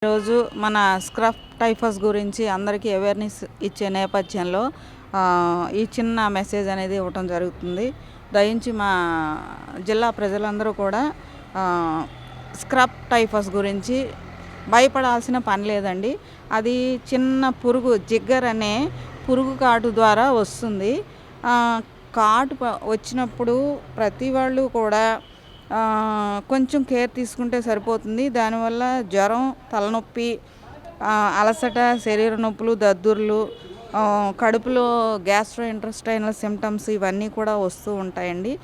ఈరోజు మన scrub typhus గురించి అందరికీ అవేర్నెస్ ఇచ్చే నేపథ్యంలో ఈ చిన్న మెసేజ్ అనేది ఇవ్వటం జరుగుతుంది. దయించి మా జిల్లా ప్రజలందరూ కూడా స్క్రబ్ టైఫస్ గురించి భయపడాల్సిన పని లేదండి. అది చిన్న పురుగు, జిగ్గర్ అనే పురుగు కాటు ద్వారా వస్తుంది. కాటు వచ్చినప్పుడు ప్రతి వాళ్ళు కూడా కొంచెం కేర్ తీసుకుంటే సరిపోతుంది. దానివల్ల జ్వరం, తలనొప్పి, అలసట, శరీర నొప్పులు, దద్దుర్లు, కడుపులో గ్యాస్ట్రో ఇంటెస్టైనల్ సిమ్టమ్స్ ఇవన్నీ కూడా వస్తూ ఉంటాయండి.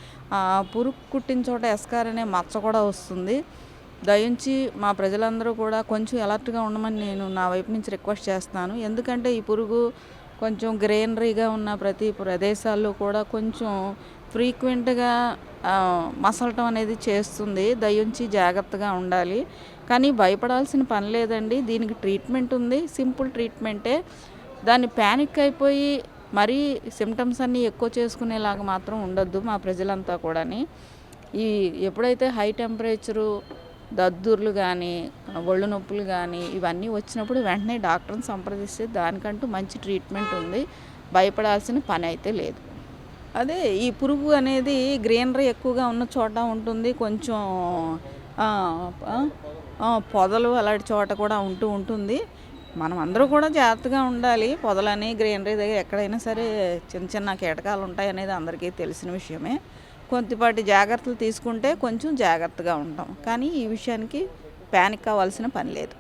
పురుగు కుట్టిన చోట ఎస్కార్ అనే మచ్చ కూడా వస్తుంది. దయించి మా ప్రజలందరూ కూడా కొంచెం అలర్ట్గా ఉండమని నేను నా వైపు నుంచి రిక్వెస్ట్ చేస్తున్నాను. ఎందుకంటే ఈ పురుగు కొంచెం గ్రీనరీగా ఉన్న ప్రతి ప్రదేశాల్లో కూడా కొంచెం ఫ్రీక్వెంట్గా మసలటం అనేది చేస్తుంది. దయించి జాగ్రత్తగా ఉండాలి. కానీ భయపడాల్సిన పని లేదండి. దీనికి ట్రీట్మెంట్ ఉంది, సింపుల్ ట్రీట్మెంటే. దాన్ని ప్యానిక్ అయిపోయి మరీ సిమ్టమ్స్ అన్నీ ఎక్కువ చేసుకునేలాగా మాత్రం ఉండొద్దు మా ప్రజలంతా కూడాని. ఎప్పుడైతే హై టెంపరేచరు, దద్దుర్లు కానీ, ఒళ్ళు నొప్పులు కానీ ఇవన్నీ వచ్చినప్పుడు వెంటనే డాక్టర్ని సంప్రదిస్తే దానికంటూ మంచి ట్రీట్మెంట్ ఉంది. భయపడాల్సిన పని అయితే లేదు. అదే ఈ పురుగు అనేది గ్రీనరీ ఎక్కువగా ఉన్న చోట ఉంటుంది. కొంచెం పొదలు అలాంటి చోట కూడా ఉంటుంది. మనం అందరూ కూడా జాగ్రత్తగా ఉండాలి. పొదలని, గ్రీనరీ దగ్గర ఎక్కడైనా సరే చిన్న చిన్న కీటకాలు ఉంటాయి అనేది అందరికీ తెలిసిన విషయమే. కొద్దిపాటి జాగ్రత్తలు తీసుకుంటే కొంచెం జాగ్రత్తగా ఉంటాం. కానీ ఈ విషయానికి ప్యానిక్ అవ్వాల్సిన పని లేదు.